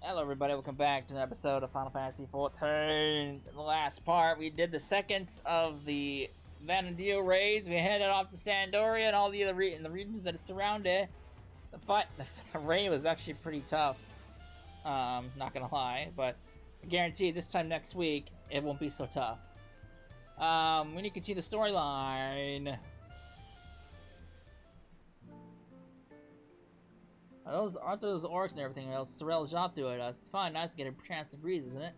Hello everybody, welcome back to an episode of Final Fantasy XIV. The last part, we did the second of the Vanadil raids. We headed off to Sandoria and all the other the regions that surround it. The raid was actually pretty tough. Not gonna lie, but I guarantee this time next week, it won't be so tough. We need to continue the storyline. Aren't those orcs and everything else? Tural shot through it. It's probably nice to get a chance to breathe, isn't it?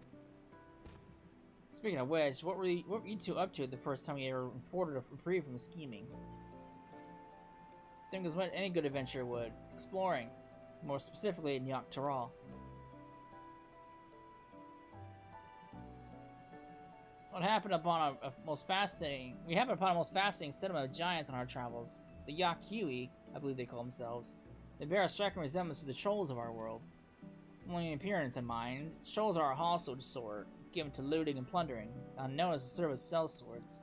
Speaking of which, what were you two up to the first time you ever afforded a reprieve from scheming? I think it was what any good adventurer would. Exploring. More specifically in Tural. What happened upon a most fascinating... We happened upon a most fascinating settlement of giants on our travels. The XIV, I believe they call themselves. They bear a striking resemblance to the trolls of our world. Only in appearance in mind, trolls are a hostile sort, given to looting and plundering, unknown as to serve as sell swords.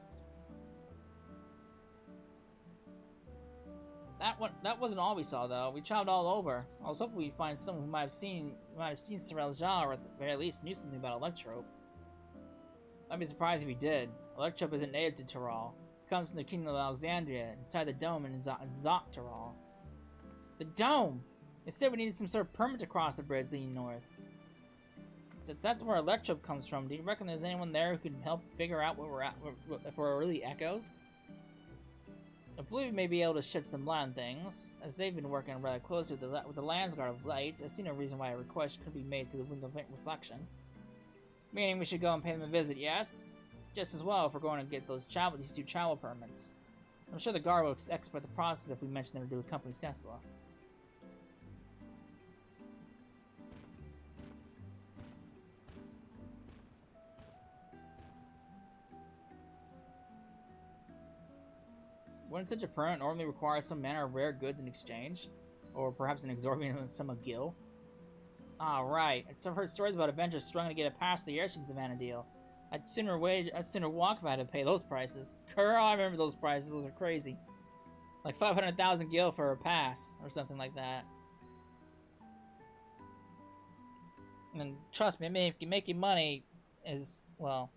That wasn't all we saw though. We traveled all over. I was hoping we'd find someone who might have seen Tural, or at the very least knew something about Electrope. I'd be surprised if he did. Electrope isn't native to Tural. It comes from the kingdom of Alexandria, inside the dome in Tural. The dome! It said we needed some sort of permit to cross the bridge leading north. That's where Electrope comes from. Do you reckon there's anyone there who can help figure out where we're at, if we're really echoes? I believe we may be able to shed some light on things, as they've been working rather closely with the Landsguard of Light. I see no reason why a request could be made through the window of reflection. Meaning we should go and pay them a visit, yes? Just as well if we're going to get these two travel permits. I'm sure the guard will expedite the process if we mention them to accompany Cecila. Wouldn't such a permit normally require some manner of rare goods in exchange? Or perhaps an exorbitant sum of gil? Ah, right. I've heard stories about adventurers struggling to get a pass to the airships of Vanadil. I'd sooner walk if I had to pay those prices. Girl, I remember those prices. Those are crazy. Like 500,000 gil for a pass, or something like that. And trust me, making money is, well,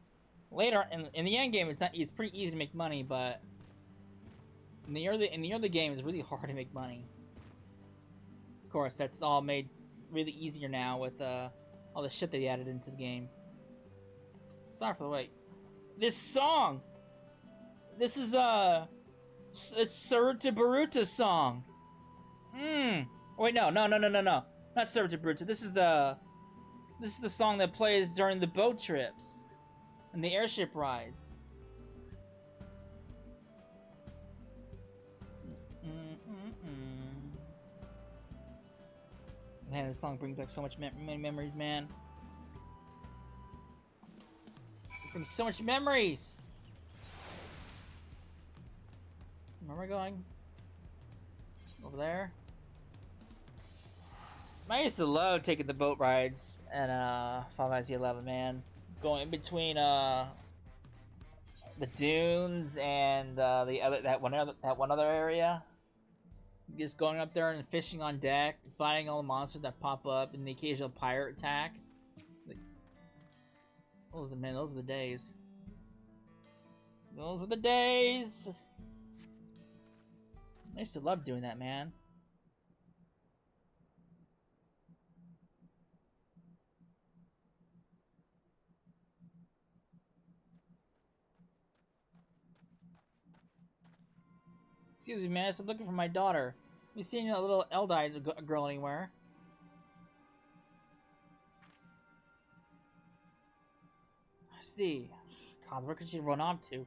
later in the end game, it's pretty easy to make money, but in the early game, it's really hard to make money. Of course, that's all made really easier now with all the shit they added into the game. Sorry for the wait. This song! This is, it's Sarita Baruta's song. Wait, no. Not Sarita Baruta. This is the song that plays during the boat trips and the airship rides. Man, this song brings back so much many memories, man. It brings so much memories! Where am I going? Over there? I used to love taking the boat rides at Final Fantasy XI, man. Going in between the dunes and that one other area. Just going up there and fishing on deck, fighting all the monsters that pop up, and the occasional pirate attack. Those are the days. Those are the days. I used to love doing that, man. Excuse me, man. I'm looking for my daughter. Have you seen a little Eldite girl anywhere? I see. God, where could she run off to?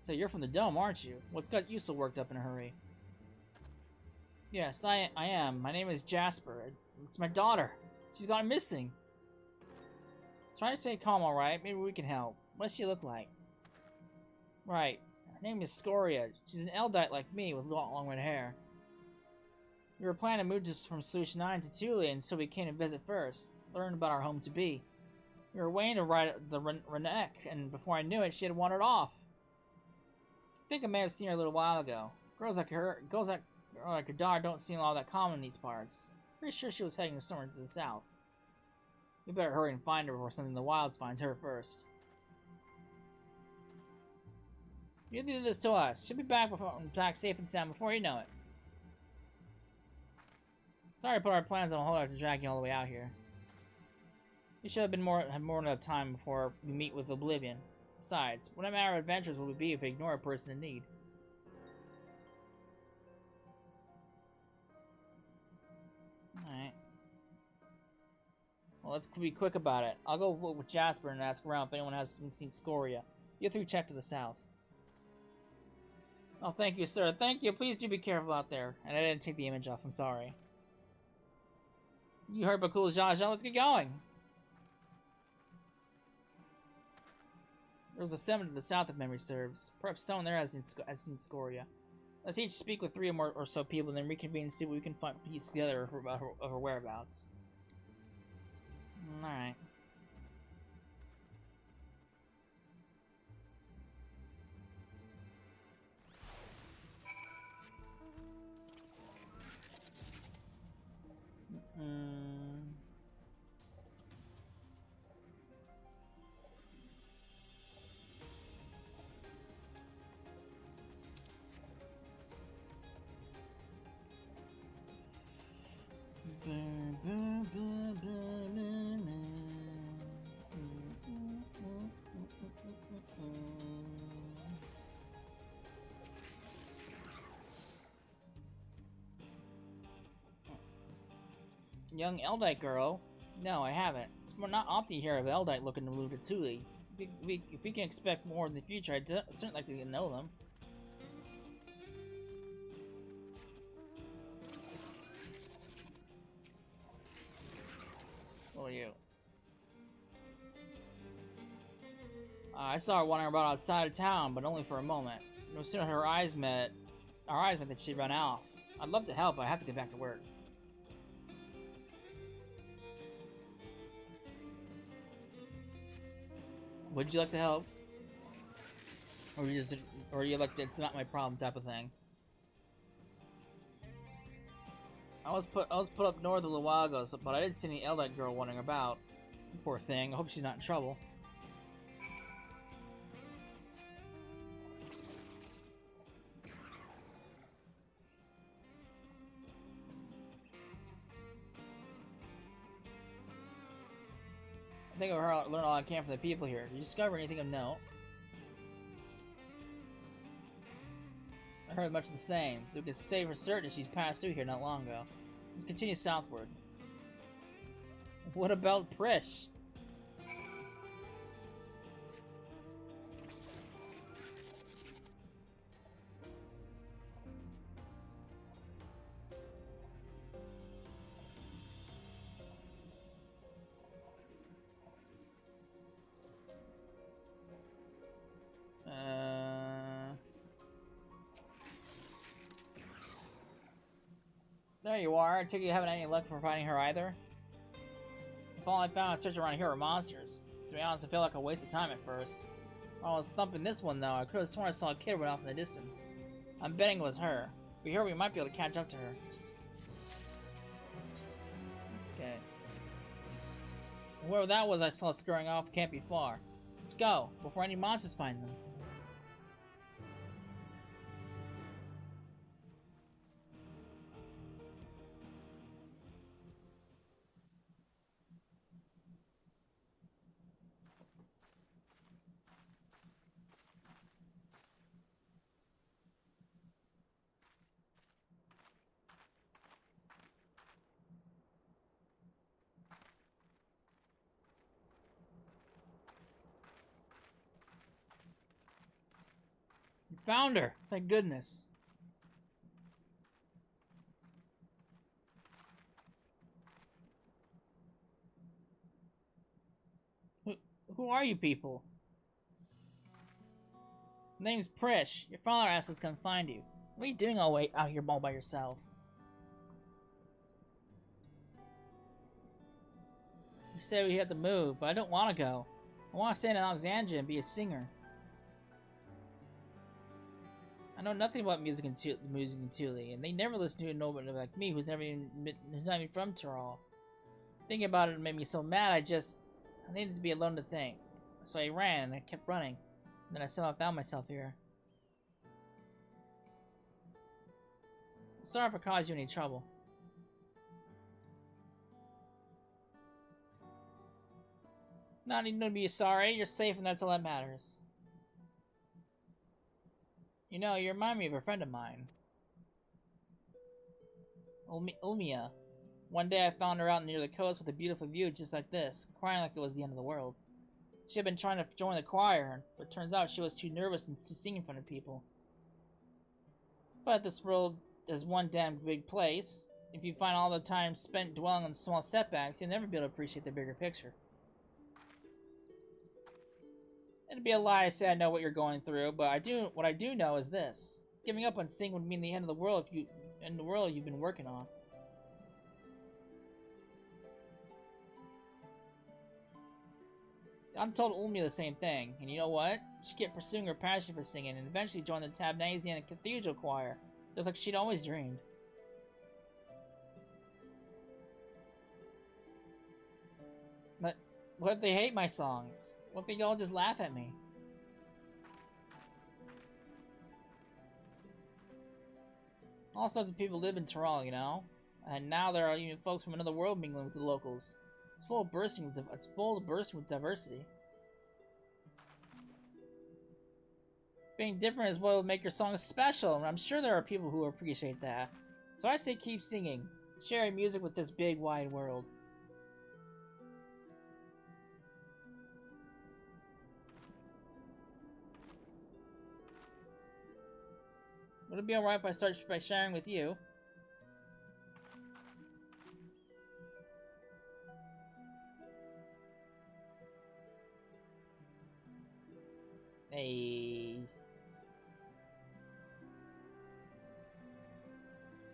So you're from the dome, aren't you? What's got you so worked up in a hurry? Yes, I am. My name is Jasper. It's my daughter. She's gone missing. Try to stay calm, alright? Maybe we can help. What does she look like? Right. Her name is Scoria. She's an Eldite like me with long red hair. We were planning to move from Solution 9 to Tural, and so we came to visit first. Learn about our home to be. We were waiting to ride the Renek, and before I knew it, she had wandered off. think I may have seen her a little while ago. Girls like her daughter don't seem all that common in these parts. Pretty sure she was heading somewhere to the south. We better hurry and find her before something in the wilds finds her first. You do this to us. She'll be back safe and sound before you know it. Sorry to put our plans on hold after dragging you all the way out here. We should have had more enough time before we meet with Oblivion. Besides, what matter of adventures would we be if we ignore a person in need? Alright. Well, let's be quick about it. I'll go with Jasper and ask around if anyone has seen Scoria. You three check to the south. Oh, thank you, sir. Thank you. Please do be careful out there. And I didn't take the image off. I'm sorry. You heard Bakul Jaja. Let's get going. There was a settlement to the south, if memory serves. Perhaps someone there has seen Scoria. Let's each speak with 3 or more or so people, and then reconvene and see what we can piece together of her whereabouts. Alright. Young Eldite girl? No, I haven't. It's not often you hear of Eldite looking to move to Tuli. If we can expect more in the future, I'd certainly like to get to know them. Who are you? I saw her wandering about outside of town, but only for a moment. No sooner our eyes met that she ran off. I'd love to help, but I have to get back to work. Would you like to help? Or you like it's not my problem type of thing? I was put up north a little while ago, but I didn't see any Eldite girl wandering about. Poor thing. I hope she's not in trouble. I think I've learned all I can from the people here. Did you discover anything of note? I heard much the same, so we can say for certain she's passed through here not long ago. Let's continue southward. What about Prishe? There you are. I take it you haven't any luck for finding her either? If all I found I searched around here were monsters. To be honest, I felt like a waste of time at first. While I was thumping this one though, I could have sworn I saw a kid run off in the distance. I'm betting it was her. If we hear we might be able to catch up to her. Okay. Whoever that was I saw scurrying off can't be far. Let's go, before any monsters find them. Found her! Thank goodness. Who are you people? Name's Prishe. Your father asked us to come find you. What are you doing out here all by yourself? You say we have to move, but I don't want to go. I want to stay in Alexandria and be a singer. I know nothing about music in Tuli, and they never listen to nobody like me who's not even from Tural. Thinking about it made me so mad. I needed to be alone to think. So I ran and I kept running. And then I somehow found myself here. Sorry if I caused you any trouble. Not even to be sorry. You're safe, and that's all that matters. You know, you remind me of a friend of mine. Ulmia. One day I found her out near the coast with a beautiful view just like this, crying like it was the end of the world. She had been trying to join the choir, but it turns out she was too nervous to sing in front of people. But this world is one damn big place. If you find all the time spent dwelling on small setbacks, you'll never be able to appreciate the bigger picture. It'd be a lie to say I know what you're going through, but what I do know is this. Giving up on singing would mean the end of the world you've been working on. I told Ulmia the same thing, and you know what? She kept pursuing her passion for singing and eventually joined the Tabnazian Cathedral Choir, just like she'd always dreamed. But what if they hate my songs? What if they all just laugh at me? All sorts of people live in Tural, you know? And now there are even folks from another world mingling with the locals. It's full of bursting with diversity. Being different is what will make your songs special, and I'm sure there are people who appreciate that. So I say keep singing, sharing music with this big, wide world. Would it be alright if I start by sharing with you? Hey.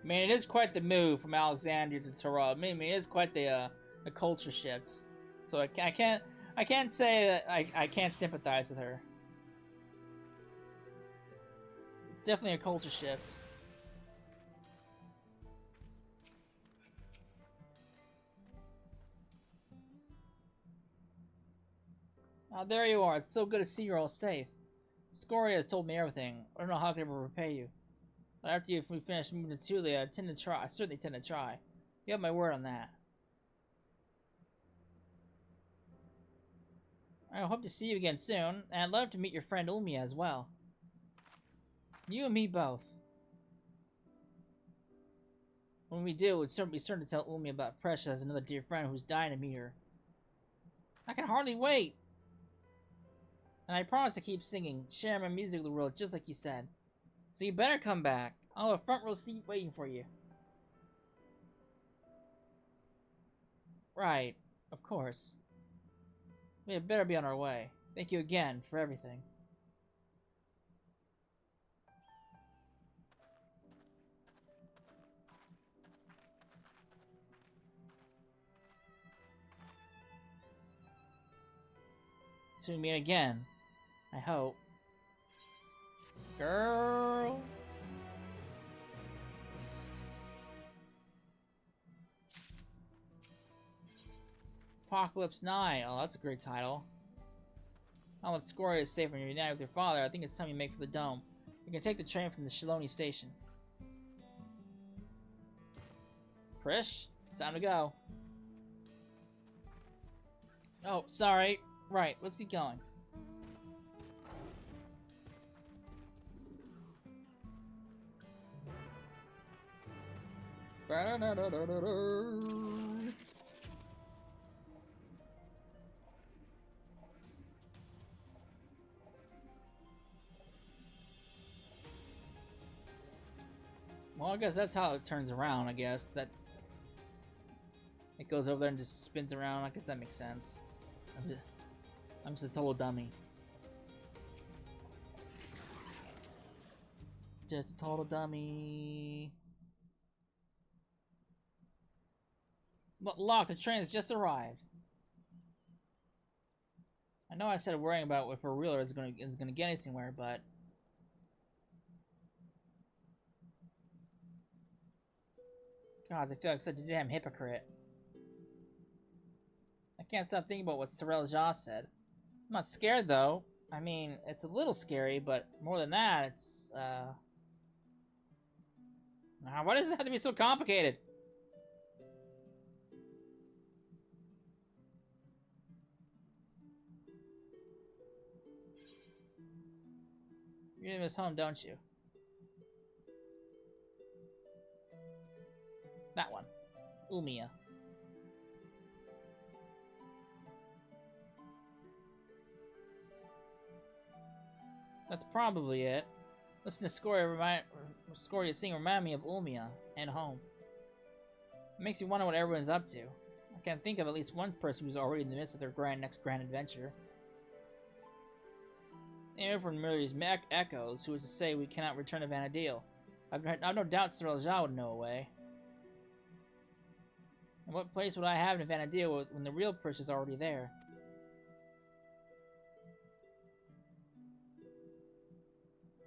I mean, it is quite the move from Alexandria to Tural. I mean, it is quite the culture shift. So I can't say that I can't sympathize with her. It's definitely a culture shift. Oh, there you are. It's so good to see you're all safe. Scoria has told me everything. I don't know how I can ever repay you. But after we finish moving to Tulia, I certainly tend to try. You have my word on that. I hope to see you again soon, and I'd love to meet your friend Ulmia as well. You and me both. When we do, we'd certainly be certain to tell Ulmia about Prishe as another dear friend who's dying to meet her. I can hardly wait! And I promise to keep singing, sharing my music with the world just like you said. So you better come back. I'll have a front row seat waiting for you. Right, of course. We had better be on our way. Thank you again for everything. Till we meet again. I hope. Girl. Apocalypse 9. Oh, that's a great title. Now that Scoria is safe and you're reunited with your father, I think it's time you make for the dome. You can take the train from the Shiloni station. Prishe, time to go. Oh, sorry. Right, let's get going. Well, I guess that's how it turns around, I guess. That it goes over there and just spins around. I guess that makes sense. I'm just a total dummy. Just a total dummy. But look, the train has just arrived. I know I said worrying about if a reeler is gonna get us anywhere, but God, I feel like such a damn hypocrite. I can't stop thinking about what Tural said. I'm not scared, though. I mean, it's a little scary, but more than that, it's, why does it have to be so complicated? You gonna miss home, don't you? That one. Umia. That's probably it. Listen to score you sing remind me of Ulmia and home. It makes me wonder what everyone's up to. I can think of at least one person who's already in the midst of their next grand adventure. Even from Murray's echoes, who is to say we cannot return to Vanadil? I've no doubt Tural would know a way. And what place would I have in Vanadil when the real Prishe is already there?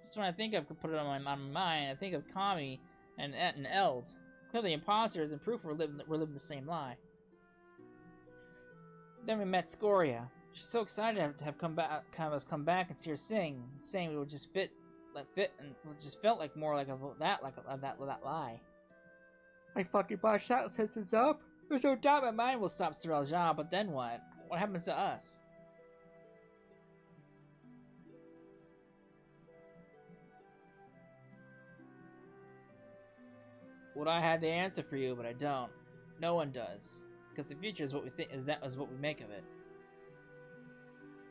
Just when I think I've put it on my mind, I think of Kami and Eld. Clearly imposters and proof we're living the same lie. Then we met Scoria. She's so excited to have come back and see her sing, saying it would just fit, and it just felt like more like that lie. I fucking botched that sentence up. There's no doubt my mind will stop Tural, but then what? What happens to us? Well, I had the answer for you, but I don't. No one does, because the future is what we think is what we make of it.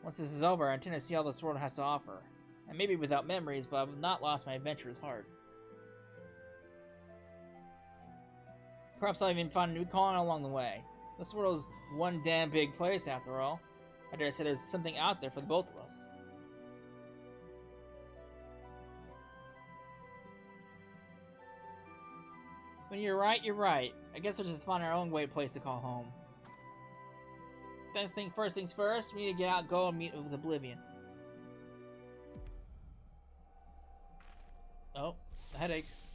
Once this is over, I intend to see all this world has to offer. And maybe without memories, but I've not lost my adventurous heart. Perhaps I'll even find a new calling along the way. This world's one damn big place, after all. I dare say there's something out there for the both of us. When you're right, you're right. I guess we'll just find our own place to call home. First things first, we need to get out, go and meet with Oblivion. Oh, headaches.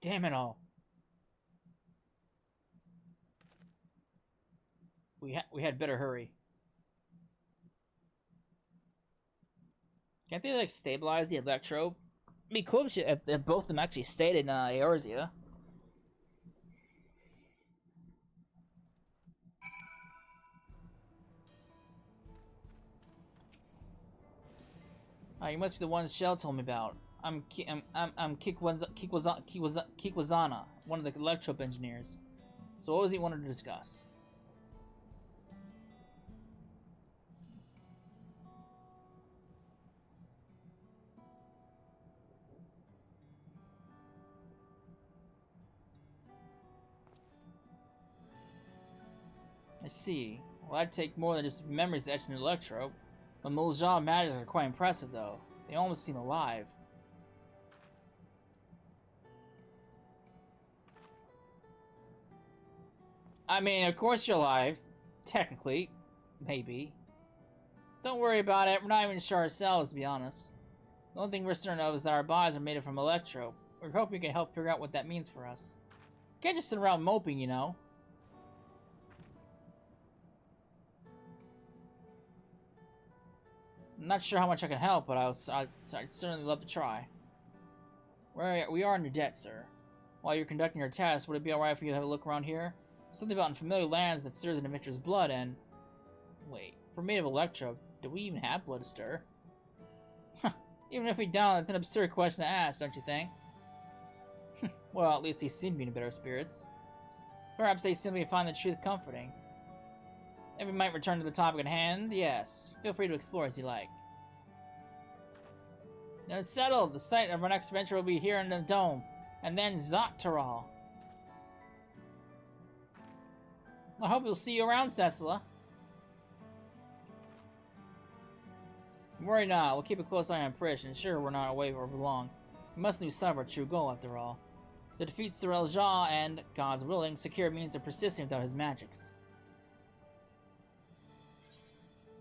Damn it all. We had better hurry. Can't they like stabilize the electro? It'd be cool if both of them actually stayed in Eorzea. You must be the ones Shell told me about. I'm Kikwazana, one of the electrope engineers. So what was he wanted to discuss? I see. Well, I'd take more than just memories etched in an electrope. The Mulja matters are quite impressive, though. They almost seem alive. I mean, of course you're alive. Technically. Maybe. Don't worry about it. We're not even sure ourselves, to be honest. The only thing we're certain of is that our bodies are made from electro. We're hoping we can help figure out what that means for us. Can't just sit around moping, you know. I'm not sure how much I can help, but I'd certainly love to try. We are in your debt, sir. While you're conducting your test, would it be alright for you to have a look around here? Something about unfamiliar lands that stirs an adventurer's blood and... Wait, if we're made of electro, do we even have blood to stir? Even if we don't, it's an absurd question to ask, don't you think? Well, at least they seem to be in better spirits. Perhaps they simply find the truth comforting. If we might return to the topic at hand, yes. Feel free to explore as you like. Now it's settled. The site of our next venture will be here in the dome. And then Tural. I hope we'll see you around, Cecila. Worry not. We'll keep a close eye on Prishe and ensure we're not away for long. We must lose sight of our true goal, after all. To defeat Tural Ja and, God's willing, secure means of persisting without his magics.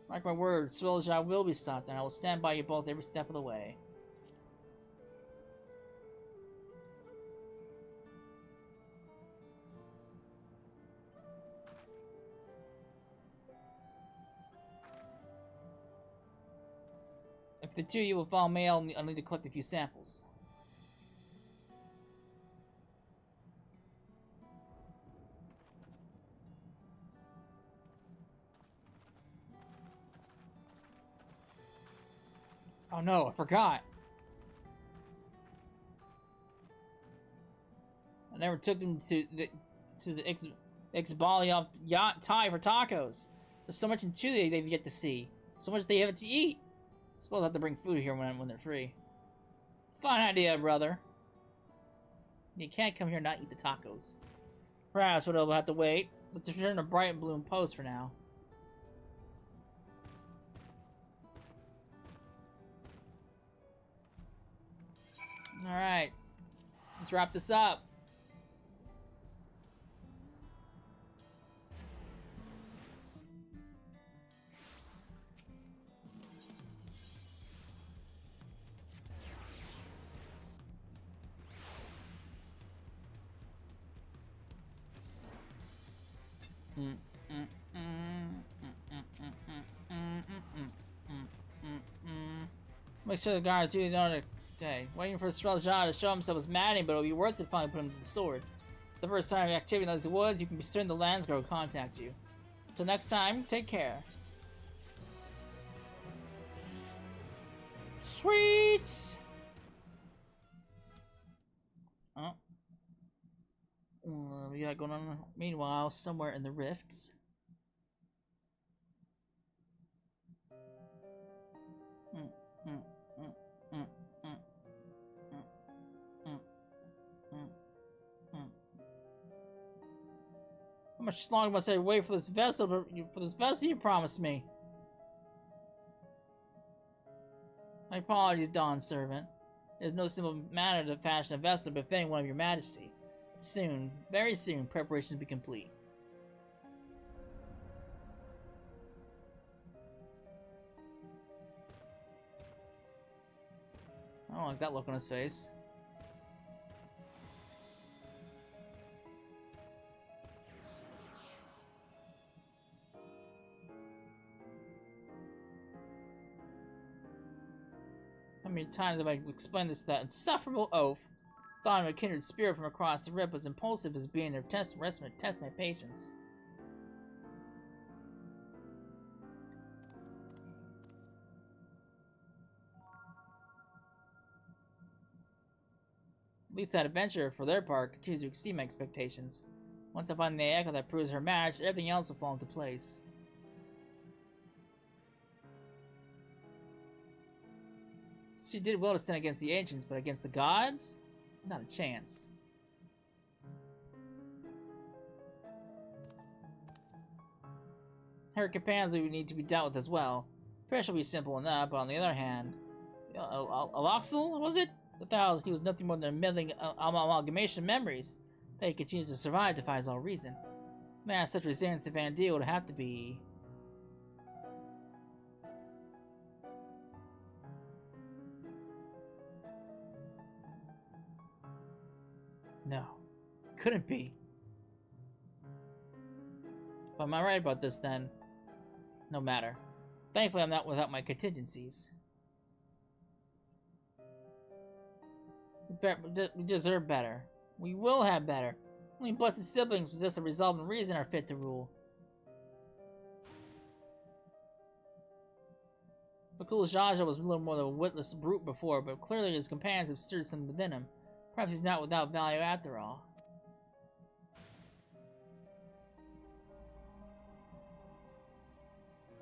Mark my words, Tural Ja will be stopped, and I will stand by you both every step of the way. If the two of you will follow me, I'll need to collect a few samples. Oh no, I forgot. I never took them to the XIV yacht Thai for tacos. There's so much in Chile they get to see. So much they have to eat. I suppose I'll have to bring food here when they're free. Fine idea, brother. You can't come here and not eat the tacos. Perhaps we'll have to wait. Let's return to Bright Bloom Post for now. Alright. Let's wrap this up. Make sure the guards do another day. Waiting for Tural Ja to show himself was maddening, but it'll be worth it to finally put him to the sword. The first time of activity in those woods, you can be certain the Landsguard will contact you. Until next time, take care. Sweet! Oh. We got going on. Meanwhile, somewhere in the rifts. How much longer must I wait for this vessel? You promised me. My apologies, Dawn servant. It is no simple matter to fashion a vessel befitting one of your majesty. Soon, very soon, preparations will be complete. I don't like that look on his face. How many times have I explained this to that insufferable oaf? Thought of a kindred spirit from across the rift was impulsive as being their test my patience. At least that adventure, for their part, continues to exceed my expectations. Once I find the echo that proves her match, everything else will fall into place. She did well to stand against the ancients, but against the gods? Not a chance. Her companions will need to be dealt with as well. Prishe will be simple enough, but on the other hand... Aloxel, was it? What the hell? He was nothing more than a meddling amalgamation of memories that he continues to survive defies all reason. Man, such resilience if Andy would have to be... No, couldn't be. But am I right about this then? No matter. Thankfully, I'm not without my contingencies. We deserve better. We will have better. Only blessed siblings possess a resolve and reason are fit to rule. Bakul Jaja was a little more than a witless brute before, but clearly his companions have stirred something within him. Perhaps he's not without value after all.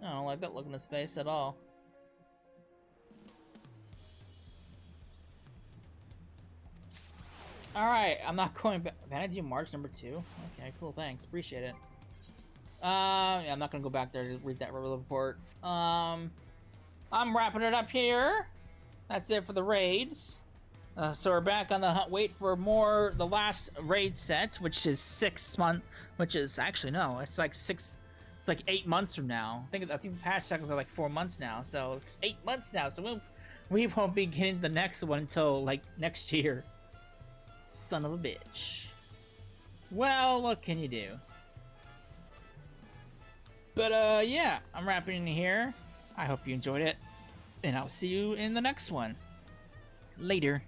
I don't like that look on his face at all. Alright, I'm not going back. Vanity March number 2? Okay, cool, thanks. Appreciate it. Yeah, I'm not gonna go back there to read that report. I'm wrapping it up here. That's it for the raids. So we're back on the hunt. Wait for more. The last raid set, which is 6 months. Which is actually no. It's like 6. It's like 8 months from now. I think the patch cycles are like 4 months now. So it's 8 months now. So we won't be getting the next one until like next year. Son of a bitch. Well, what can you do? But yeah, I'm wrapping in here. I hope you enjoyed it, and I'll see you in the next one. Later.